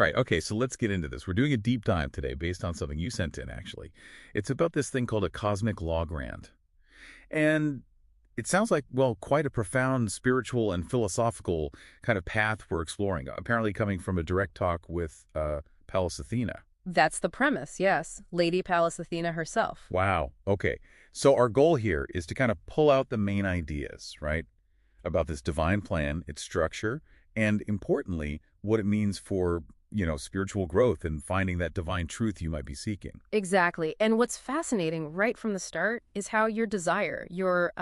Right, okay, so let's get into this. We're doing a deep dive today based on something you sent in, actually. It's about this thing called a cosmic law grant. And it sounds like, well, quite a profound spiritual and philosophical kind of path we're exploring, apparently coming from a direct talk with Pallas Athena. That's the premise, yes. Lady Pallas Athena herself. Wow, okay. So our goal here is to kind of pull out the main ideas, right, about this divine plan, its structure, and importantly, what it means for, spiritual growth and finding that divine truth you might be seeking. Exactly. And what's fascinating right from the start is how your desire, your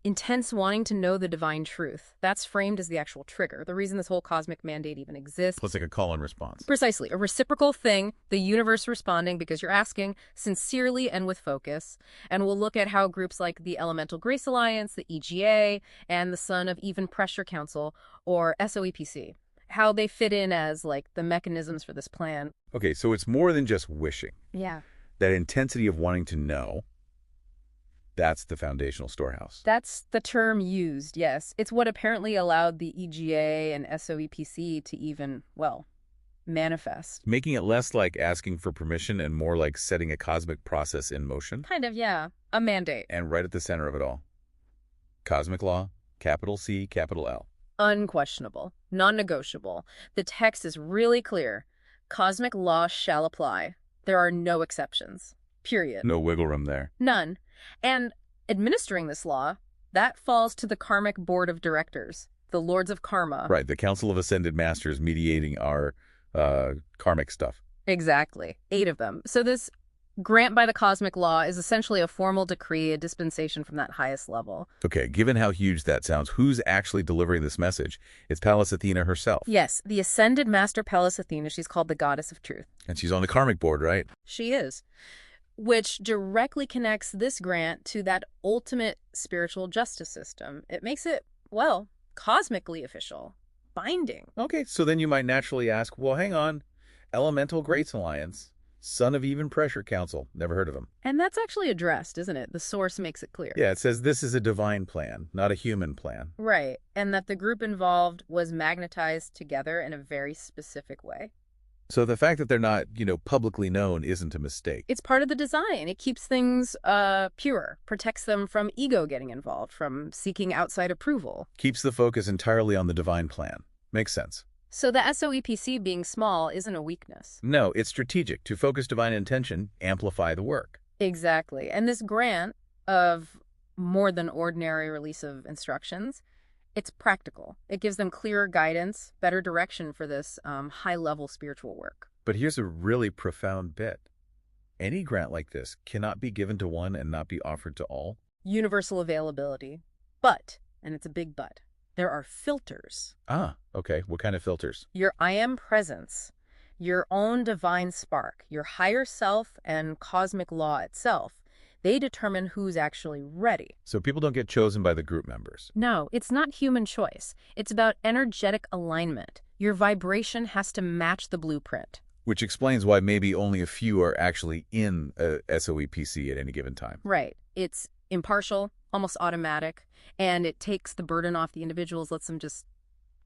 intense wanting to know the divine truth, that's framed as the actual trigger, the reason this whole cosmic mandate even exists. It's like a call and response. Precisely. A reciprocal thing, the universe responding because you're asking sincerely and with focus. And we'll look at how groups like the Elemental Grace Alliance, the EGA, and the Son of Even Pressure Council, or SOEPC, how they fit in as, like, the mechanisms for this plan. Okay, so it's more than just wishing. Yeah. That intensity of wanting to know, that's the foundational storehouse. That's the term used, yes. It's what apparently allowed the EGA and SOEPC to even, well, manifest. Making it less like asking for permission and more like setting a cosmic process in motion. Kind of, yeah. A mandate. And right at the center of it all, cosmic law, capital C, capital L. Unquestionable. Non-negotiable. The text is really clear. Cosmic law shall apply. There are no exceptions. Period. No wiggle room there. None. And administering this law, that falls to the Karmic Board of Directors, the Lords of Karma. Right, the Council of Ascended Masters mediating our karmic stuff. Exactly. 8 of them. So this grant by the cosmic law is essentially a formal decree, a dispensation from that highest level. Okay, given how huge that sounds, who's actually delivering this message? It's Pallas Athena herself. Yes, the Ascended Master Pallas Athena. She's called the Goddess of Truth. And she's on the karmic board, right? She is. Which directly connects this grant to that ultimate spiritual justice system. It makes it, well, cosmically official, binding. Okay, so then you might naturally ask, well, hang on, Elemental Grace Alliance, Son of Even Pressure Council, never heard of them. And that's actually addressed, isn't it? The source makes it clear. Yeah, it says this is a divine plan, not a human plan. Right, and that the group involved was magnetized together in a very specific way. So the fact that they're not, publicly known isn't a mistake. It's part of the design. It keeps things pure, protects them from ego getting involved, from seeking outside approval. Keeps the focus entirely on the divine plan. Makes sense. So the SOEPC being small isn't a weakness. No, it's strategic. To focus divine intention, amplify the work. Exactly. And this grant of more than ordinary release of instructions, it's practical. It gives them clearer guidance, better direction for this high-level spiritual work. But here's a really profound bit. Any grant like this cannot be given to one and not be offered to all. Universal availability. But, and it's a big but, there are filters. Ah, okay. What kind of filters? Your I am presence, your own divine spark, your higher self and cosmic law itself. They determine who's actually ready. So people don't get chosen by the group members. No, it's not human choice. It's about energetic alignment. Your vibration has to match the blueprint. Which explains why maybe only a few are actually in a SOEPC at any given time. Right. It's impartial, almost automatic, and it takes the burden off the individuals, lets them just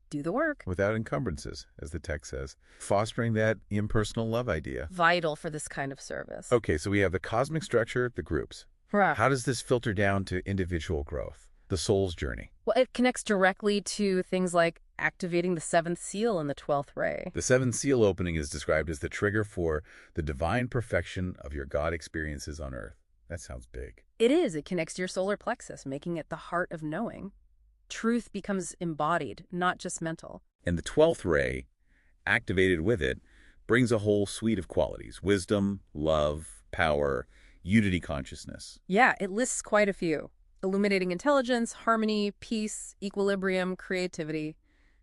do the work. Without encumbrances, as the text says. Fostering that impersonal love idea. Vital for this kind of service. Okay, so we have the cosmic structure, the groups. Right. How does this filter down to individual growth, the soul's journey? Well, it connects directly to things like activating the 7th seal and the 12th ray. The 7th seal opening is described as the trigger for the divine perfection of your God experiences on earth. That sounds big. It is. It connects to your solar plexus, making it the heart of knowing. Truth becomes embodied, not just mental. And the 12th ray, activated with it, brings a whole suite of qualities: wisdom, love, power, unity consciousness. Yeah, it lists quite a few. Illuminating intelligence, harmony, peace, equilibrium, creativity.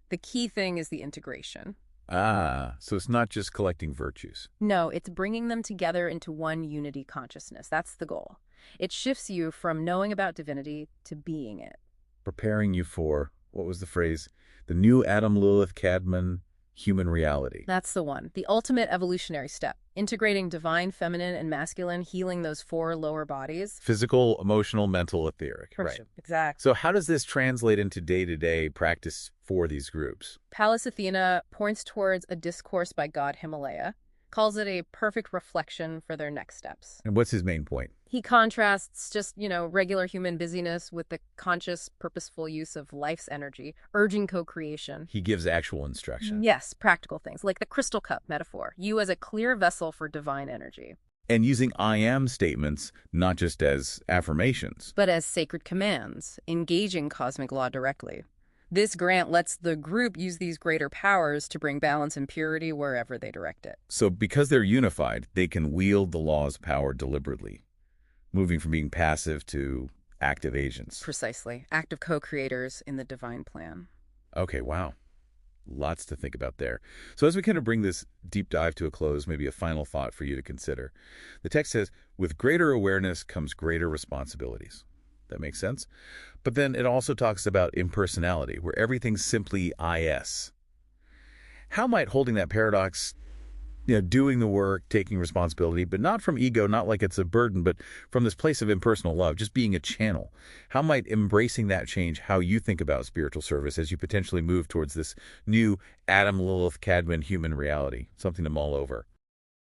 The key thing is the integration. Ah, so it's not just collecting virtues. No, it's bringing them together into one unity consciousness. That's the goal. It shifts you from knowing about divinity to being it. Preparing you for, what was the phrase? The new Adam, Lilith, Kadmon, human reality. That's the one. The ultimate evolutionary step. Integrating divine, feminine, and masculine, healing those 4 lower bodies. Physical, emotional, mental, etheric. Right. Exactly. So how does this translate into day-to-day practice for these groups. Pallas Athena points towards a discourse by God Himalaya, calls it a perfect reflection for their next steps. And what's his main point? He contrasts just, regular human busyness with the conscious, purposeful use of life's energy, urging co-creation. He gives actual instruction. Yes, practical things, like the crystal cup metaphor, you as a clear vessel for divine energy. And using I am statements, not just as affirmations. But as sacred commands, engaging cosmic law directly. This grant lets the group use these greater powers to bring balance and purity wherever they direct it. So because they're unified, they can wield the law's power deliberately, moving from being passive to active agents. Precisely. Active co-creators in the divine plan. Okay, wow. Lots to think about there. So as we kind of bring this deep dive to a close, maybe a final thought for you to consider. The text says, with greater awareness comes greater responsibilities. That makes sense? But then it also talks about impersonality, where everything's simply IS. How might holding that paradox, doing the work, taking responsibility, but not from ego, not like it's a burden, but from this place of impersonal love, just being a channel. How might embracing that change how you think about spiritual service as you potentially move towards this new Adam, Lilith, Kadmon human reality? Something to mull over.